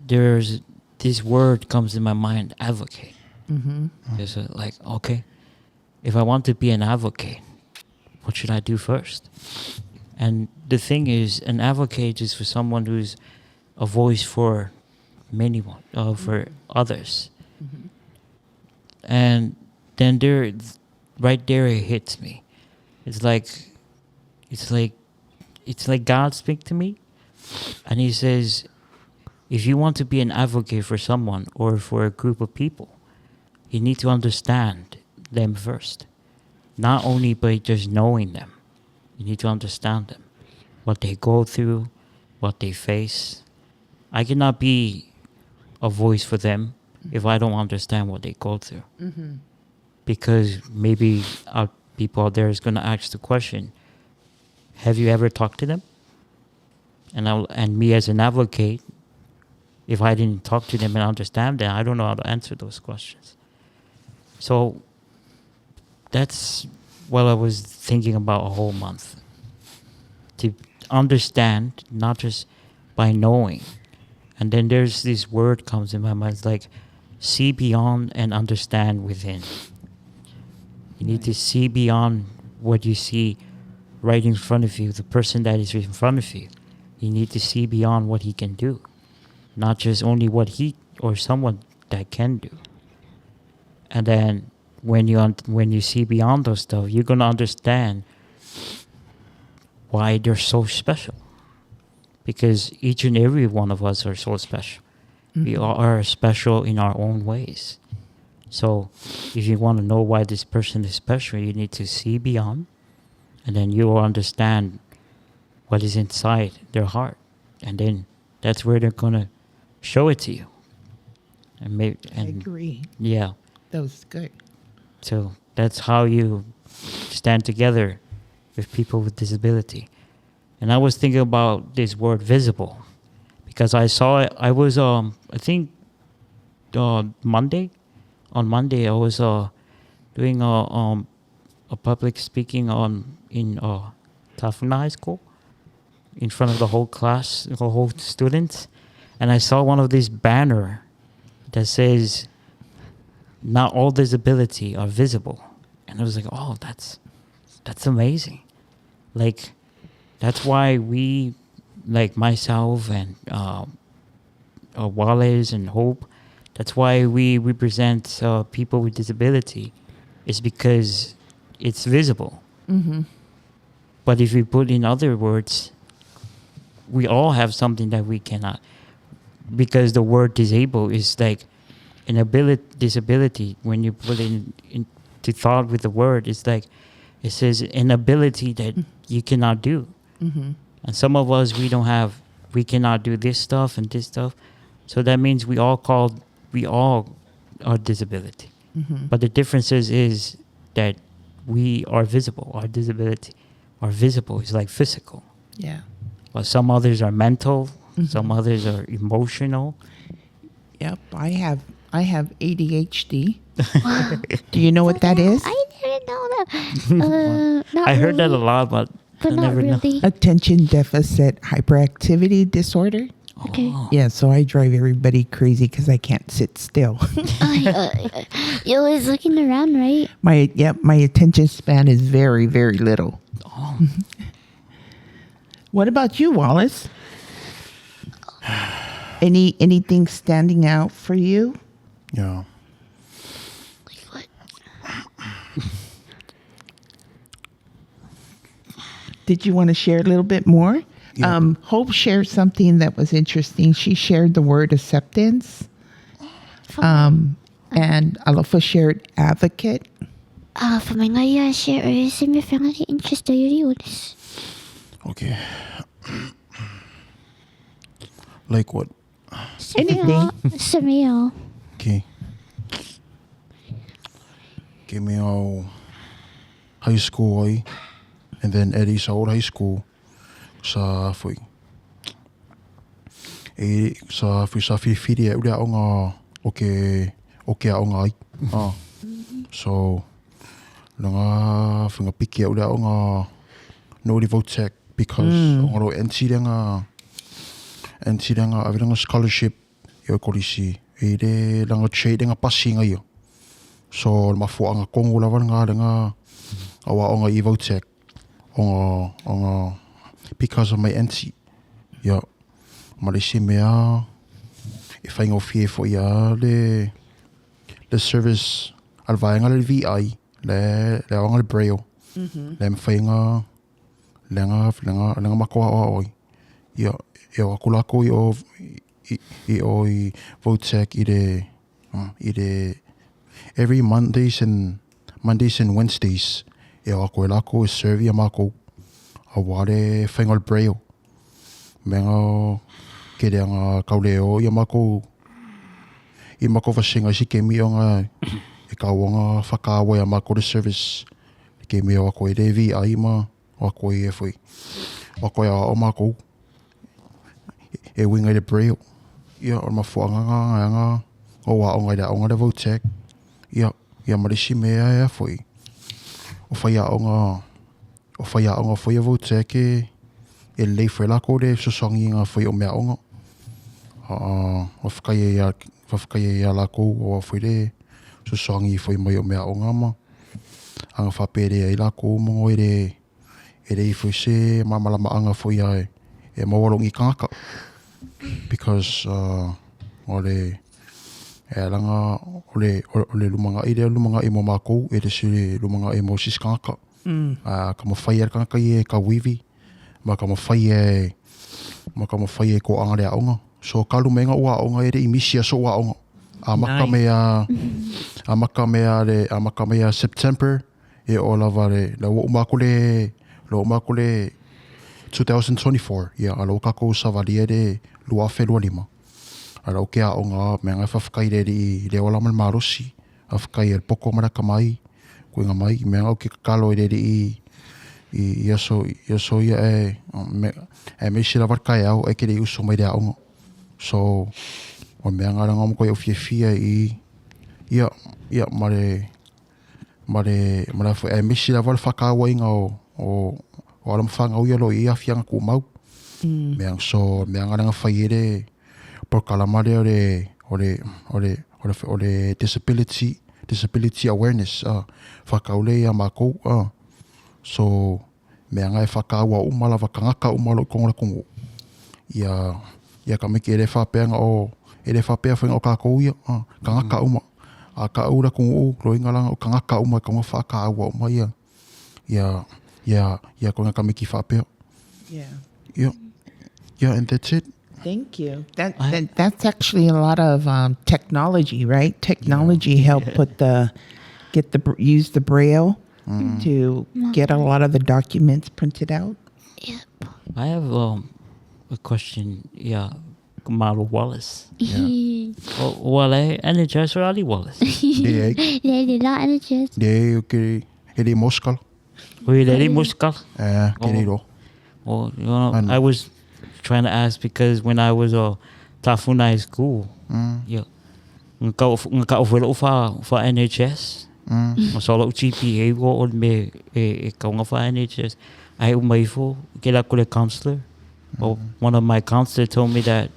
Speaker 4: there's this word comes in my mind, advocate.
Speaker 1: Mm-hmm.
Speaker 4: It's like, okay, if I want to be an advocate what should I do first? And the thing is, an advocate is for someone who's a voice for for others. And then right there, it hits me. It's like God speak to me, and He says, if you want to be an advocate for someone or for a group of people, you need to understand them first. Not only by just knowing them, you need to understand them, what they go through, what they face. I cannot be a voice for them if I don't understand what they go through. Because maybe people out there is going to ask the question, have you ever talked to them? And me as an advocate, if I didn't talk to them and understand them, I don't know how to answer those questions. So that's what I was thinking about a whole month. To understand, not just by knowing. And then there's this word comes in my mind, it's like, see beyond and understand within. You need to see beyond what you see right in front of you, the person that is in front of you. You need to see beyond what he can do, not just only what he or someone that can do. And then when you see beyond those stuff, you're gonna understand why they're so special. Because each and every one of us are so special. We all are special in our own ways. So if you want to know why this person is special, you need to see beyond, and then you will understand what is inside their heart. And then that's where they're going to show it to you. I
Speaker 1: agree.
Speaker 4: Yeah.
Speaker 1: That was good.
Speaker 4: So that's how you stand together with people with disability. And I was thinking about this word visible, because I saw it. I was, I think, Monday. On Monday, I was doing a public speaking in Tafaimamao High School in front of the whole class, the whole students. And I saw one of these banner that says, not all disability are visible. And I was like, oh, that's amazing. Like, that's why we, like myself and Wallace and Hope, that's why we represent people with disability. It's because it's visible. But if we put in other words, we all have something that we cannot. Because the word disabled is like an disability. When you put it into thought with the word, it's like, it says an ability that you cannot do. And some of us, we cannot do this stuff and this stuff. So that means we all are disability. But the difference is that we are visible. Our disability are visible. It's like physical.
Speaker 1: Yeah.
Speaker 4: But some others are mental. Some others are emotional.
Speaker 1: Yep. I have ADHD. Wow. Do you know what that is?
Speaker 2: I didn't know that. Not
Speaker 4: I heard that a
Speaker 2: really,
Speaker 4: lot, but I
Speaker 2: not
Speaker 4: never know.
Speaker 2: really.
Speaker 1: Attention deficit hyperactivity disorder.
Speaker 2: Okay.
Speaker 1: Yeah, so I drive everybody crazy because I can't sit still.
Speaker 2: You're always looking around, right?
Speaker 1: My attention span is very, very little.
Speaker 4: Oh.
Speaker 1: What about you, Wallace? Anything standing out for you?
Speaker 3: Yeah.
Speaker 2: Like what?
Speaker 1: Did you want to share a little bit more?
Speaker 3: Yeah.
Speaker 1: Hope shared something that was interesting. She shared the word acceptance. And Alofa shared advocate.
Speaker 2: for my ngaya share is my family interest yuriです.
Speaker 3: Okay. Like what?
Speaker 1: Anything.
Speaker 2: Samuel.
Speaker 3: Okay. Give me all high school ai, and then Eddie's old high school. Sa fui. Sa whiwhiri e urea o ngā oke a o ngā ai. So, nga whinga piki e urea o ngā Nori Votek, because o ngā ro entirenga aviranga scholarship e o korisi. E re langa tradinga pasi ngai o. So, ma fuanga kongo lawa nga awa o ngā i Votek. because of my auntie. Yeah. Malisi mea e whaingo fie fo ia le service alvaenga le VI le aonga le braille. Le mwhainga lenga makoa o oi. Ia e o akulako i Votech i de every Mondays and Wednesdays e o akulako e serve a mako a ware whainga le braille. Menga ke reanga kauleo i mako vasinga si ke mi o nga e kauanga whakawa i mako le service ke mi o ako e revi ai ma o ako e fwoi o ako o mako e winga le braille ia o mafuanga nga o wa o nga le Votech ia marisi mea e fwoi o whaia o nga fwoi a Votech e lei fwe lako le sosongi nga fwoi o mea onga. O whakaia ia lako o fwoi le sosongi fwoi mai o mea onga ma. Anga whapere ai lako mongo e re fwoi se mamalama anga fwoi ai e mawalongi kangaka. Because o le langa o le lumanga i mo mako e le sire lumanga i mo sis kangaka. Ka mo whai kangaka i ka wivi. Ma ka mawhai e ko anga rea onga. So ka lumenga ua onga e re imisia so ua onga. A maka mea September e o lava le o makule 2024. Ia alo kako savali e re lua whelua lima. Alo ke a onga menga whawhakai re le o lama marosi. A whakai e poko maraka mai. Kuinga mai menga o ke kakalo e re ia so ia e me sila varkai au e kere uso mai rea ongo. So o mea ngara ngam koe o fia ia mare fo e me sila var whakawa inga o alam whanga o ia lo ia fianga ku mau. Mea ngara nga whaiere Proclamations o le disability awareness whakaule ia mako so mea ngai whakaua umala wakangaka umalo kongola kongo. Ia ka meki ere whapeanga ere whapea whainga o kako ia. Kangaka uma. A ka ura kongo lo ingalanga o kangaka uma ka mga whakaua uma ia. Ia konga ka meki whapea. Yeah, and that's it.
Speaker 1: Thank you. That's actually a lot of technology, right? Technology helped use the braille to get a lot of the documents printed out.
Speaker 2: Yep.
Speaker 4: I have a question. Yeah, Kamalo Wallace. Wale NHS or Ali Wallace?
Speaker 2: Lady la NHS.
Speaker 3: Ele moskal.
Speaker 4: We lady muskal.
Speaker 3: Querido.
Speaker 4: Well, you know, I was trying to ask because when I was Tafuna High School, yeah, ngaka ofelo fa NHS. Masolo GPA go on me kaunga fa NHS. I umai fo kela kule counselor. Well, one of my counselors told me that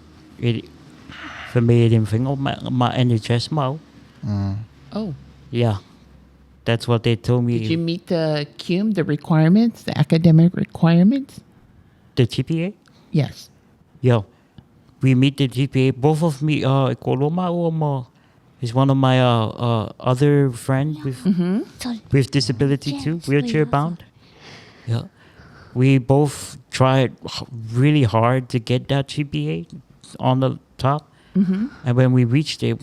Speaker 4: for me it thing of my NHS mau.
Speaker 1: Oh.
Speaker 4: Yeah. That's what they told me.
Speaker 1: Did you meet the CUM, the requirements, the academic requirements?
Speaker 4: The GPA?
Speaker 1: Yes.
Speaker 4: Yeah. We meet the GPA. Both of me, Alofaeleuma is one of my other friends with disability too, wheelchair bound. Yeah. We both tried really hard to get that GPA on the top. And when we reached it,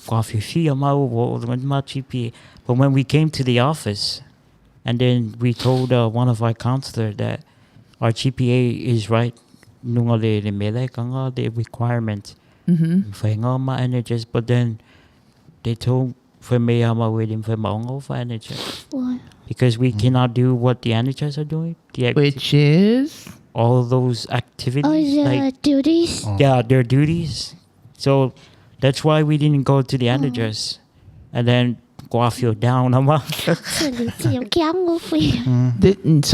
Speaker 4: GPA. But when we came to the office, and then we told one of our counselors that our GPA is right, the requirement. But then they told for me I'm waiting for NHS.
Speaker 2: Why?
Speaker 4: Because we cannot do what the NHS are doing.
Speaker 1: Which is?
Speaker 4: All those activities.
Speaker 2: Oh, the duties?
Speaker 4: Yeah, their duties. So that's why we didn't go to the NHS. And then go off your down.
Speaker 1: So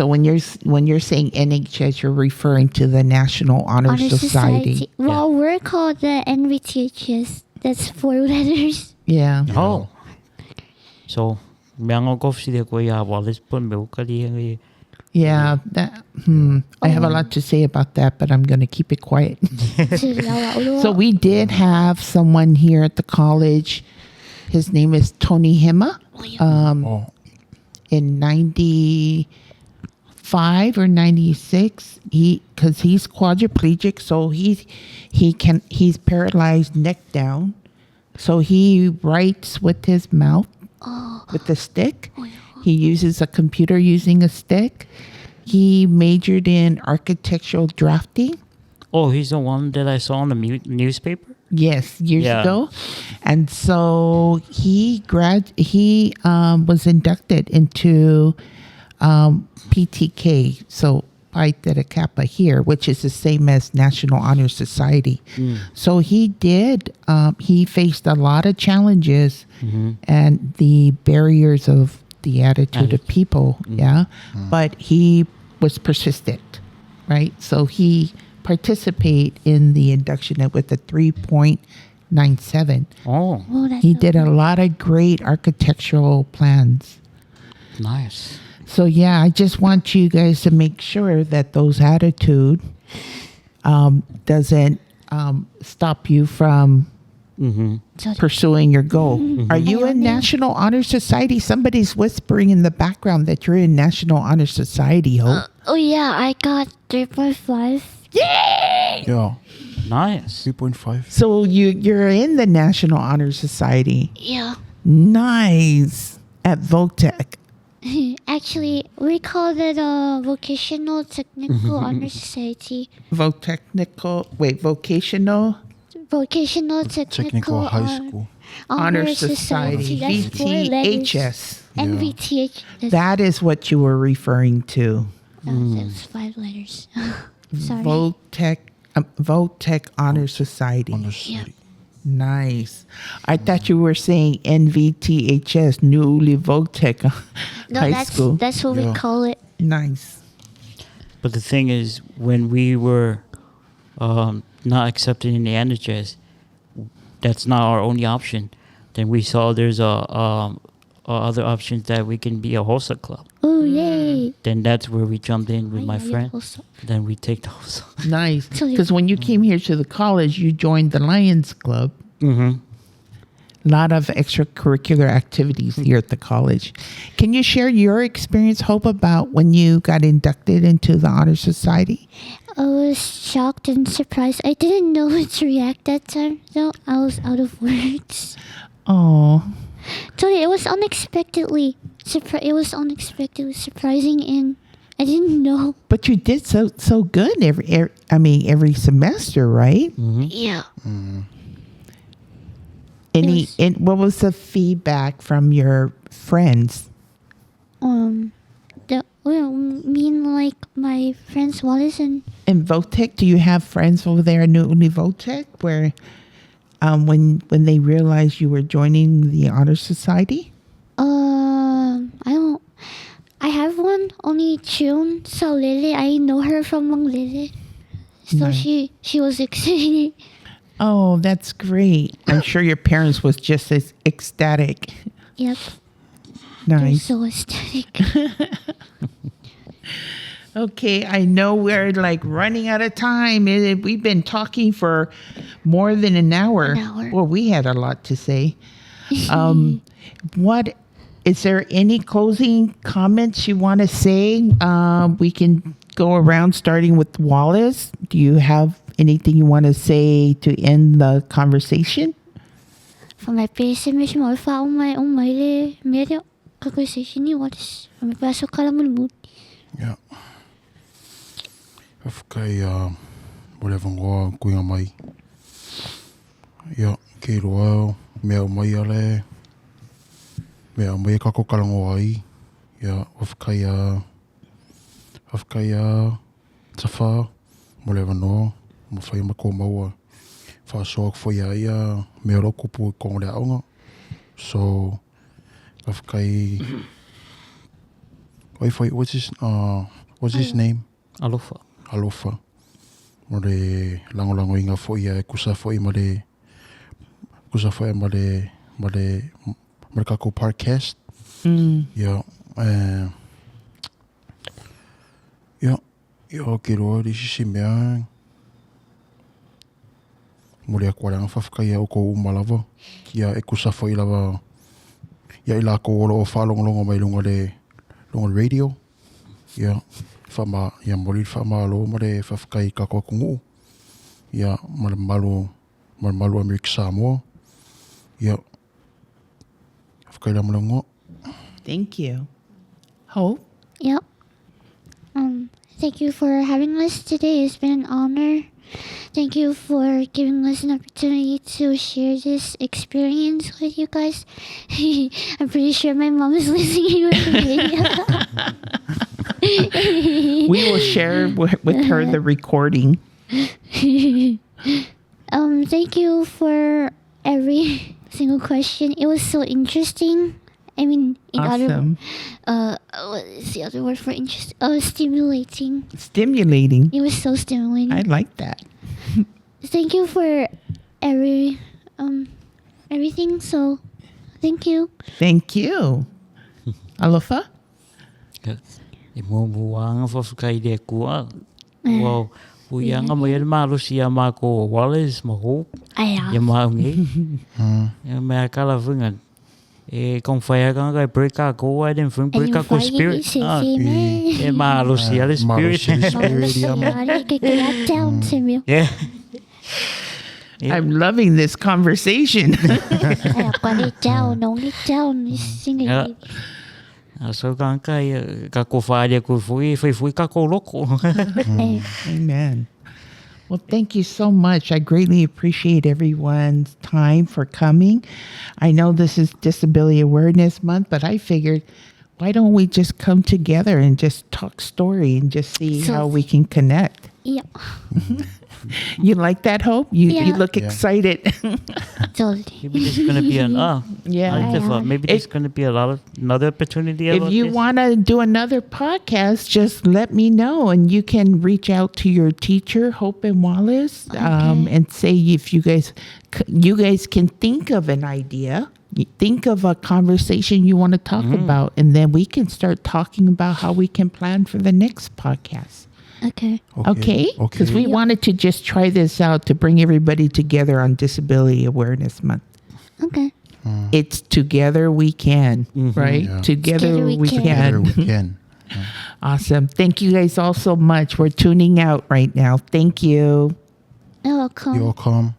Speaker 1: when you're saying NHS, you're referring to the National Honor Society.
Speaker 2: Well, we're called the NVTHS. That's 4 letters.
Speaker 1: Yeah.
Speaker 4: Oh. So, meang go si de ko ya Wallace pun me ukali
Speaker 1: Yeah, that. I have a lot to say about that, but I'm going to keep it quiet. So we did have someone here at the college. His name is Tony Hema.
Speaker 3: Oh,
Speaker 1: In 95 or 96, because he's quadriplegic, so he's paralyzed neck down. So he writes with his mouth with a stick. He uses a computer using a stick. He majored in architectural drafting.
Speaker 4: Oh, he's the one that I saw in the newspaper?
Speaker 1: Yes, years
Speaker 4: Yeah.
Speaker 1: ago. And so he was inducted into PTK, so Pi Theta Kappa here, which is the same as National Honor Society. So he faced a lot of challenges and the barriers of the attitude of people, but he was persistent, right? So he participate in the induction with a 3.97.
Speaker 4: Oh,
Speaker 1: He did a lot of great architectural plans.
Speaker 4: nice.
Speaker 1: So yeah, I just want you guys to make sure that those attitude doesn't stop you from pursuing your goal. Are you in National Honor Society? Somebody's whispering in the background that you're in National Honor Society, Hope.
Speaker 2: Oh yeah, I got 3.5.
Speaker 3: yeah,
Speaker 4: Nice.
Speaker 3: 3.5.
Speaker 1: So you're in the National Honor Society.
Speaker 2: Yeah.
Speaker 1: Nice. At Votech.
Speaker 2: Actually, we call it a vocational technical honor society.
Speaker 1: Vocational
Speaker 3: Technical high school.
Speaker 1: Honor Society.
Speaker 2: That's 4 letters.
Speaker 1: VTHS.
Speaker 2: NVTH.
Speaker 1: That is what you were referring to.
Speaker 2: That's 5 letters. Sorry.
Speaker 1: Votech Honor Society.
Speaker 3: On the city.
Speaker 1: Nice. I thought you were saying NVTHS, Newly Votech
Speaker 2: No,
Speaker 1: High School.
Speaker 2: that's what we
Speaker 3: Yeah.
Speaker 2: call it.
Speaker 1: Nice.
Speaker 4: But the thing is, when we were not accepted in the NHS, that's not our only option. Then we saw there's other options that we can be a HOSA club.
Speaker 2: Oh, yay.
Speaker 4: Then that's where we jumped in with my
Speaker 2: Yeah,
Speaker 4: friend.
Speaker 2: also.
Speaker 4: Then we take the HOSA.
Speaker 1: Nice.
Speaker 2: So you-
Speaker 1: Because when you came here to the college, you joined the Lions Club.
Speaker 4: Mm-hmm.
Speaker 1: A lot of extracurricular activities here at the college. Can you share your experience, Hope, about when you got inducted into the Honor Society?
Speaker 2: I was shocked and surprised. I didn't know how to react that time. So I was out of words.
Speaker 1: Oh,
Speaker 2: Totally, it was unexpectedly surprising, and I didn't know.
Speaker 1: but you did so good every semester, right?
Speaker 2: Yeah.
Speaker 1: What was the feedback from your friends?
Speaker 2: Like my friends Wallace and
Speaker 1: In Votech, do you have friends over there in Uni Votech where when they realized you were joining the Honor Society?
Speaker 2: I have one only June. So Lily, I know her from Mang Lily. So
Speaker 1: Nice.
Speaker 2: she was excited.
Speaker 1: Oh, that's great. I'm sure your parents was just as ecstatic.
Speaker 2: Yep. They're
Speaker 1: Nice.
Speaker 2: so ecstatic.
Speaker 1: Okay, I know we're like running out of time. We've been talking for more than an hour.
Speaker 2: An hour.
Speaker 1: Well, we had a lot to say. What is there any closing comments you want to say? We can go around starting with Wallace. Do you have anything you want to say to end the conversation?
Speaker 2: From my place, Miss Morfa, my media conversation, you what? From my pasok kalamun.
Speaker 3: Yeah. Whai wale whangoa kuinga mai. Ia, kei roa, mea o mai ale. Mea o mai kako kalango ai. Ia, whai tawha, mole wanoa, ma whai mako maua. Whasoak whai ai mea ro kupu kongo le aonga. So, whai, what's his name?
Speaker 4: Alofa.
Speaker 3: Alofa. Mo le lango inga fo ia kusa fo I ma le kako podcast. Yeah. Yo, ke roa risi si mea. Mori a kuaranga whawhakai o ko umalawa. Ia e kusawha I lava. Ia I la ko olo o whalongolongo mai lunga radio. Ia mori whamalo ma re whawhakai kako kungu. Ia malu Amerika Samoa. Ia whawhakai la malango.
Speaker 1: Thank you. Hope?
Speaker 2: Yep. Thank you for having us today. It's been an honor. Thank you for giving us an opportunity to share this experience with you guys. I'm pretty sure my mom is listening with the video.
Speaker 1: We will share with her the recording.
Speaker 2: Thank you for every single question. It was so interesting. I mean, in
Speaker 1: Awesome.
Speaker 2: what is the other word for interest? Stimulating.
Speaker 1: Stimulating.
Speaker 2: It was so stimulating.
Speaker 1: I like that.
Speaker 2: Thank you for everything. So, thank you.
Speaker 1: Thank you. Alofa?
Speaker 4: E mōmuanga whawhakai rea kua. Wow. Uianga mai ere mārosi a māko Wallace, ma Hope.
Speaker 2: Aya.
Speaker 4: Ia maungi. Ia mea kalavunga. E kong whaiakanga e break a ko ai den from break a ko spirit. E mārosi ale spirit.
Speaker 3: Spirit, ia ma.
Speaker 2: Get that down to me.
Speaker 4: Yeah.
Speaker 1: I'm loving this conversation.
Speaker 2: Aya, got it down. Only down. Sing
Speaker 4: Yeah.
Speaker 2: it.
Speaker 4: So kankai ka ko whaare ko fui ka ko loko.
Speaker 1: Amen. Well, thank you so much. I greatly appreciate everyone's time for coming. I know this is Disability Awareness Month, but I figured, why don't we just come together and just talk story and just see how we can connect?
Speaker 2: Yep.
Speaker 1: You like that, Hope? You
Speaker 2: Yeah.
Speaker 1: look excited.
Speaker 2: Totally.
Speaker 4: Maybe there's going to be
Speaker 1: Yeah.
Speaker 4: maybe there's going to be another opportunity.
Speaker 1: If you want to do another podcast, just let me know, and you can reach out to your teacher, Hope and Wallace, and say if you guys can think of an idea, think of a conversation you want to talk about, and then we can start talking about how we can plan for the next podcast.
Speaker 2: Okay.
Speaker 1: Okay? Because we wanted to just try this out to bring everybody together on Disability Awareness Month.
Speaker 2: Okay.
Speaker 1: It's together we can, right?
Speaker 3: Yeah.
Speaker 1: Together we
Speaker 3: Together
Speaker 1: can.
Speaker 3: we can.
Speaker 1: Awesome. Thank you guys all so much. We're tuning out right now. Thank you.
Speaker 2: You're welcome.
Speaker 3: You're welcome.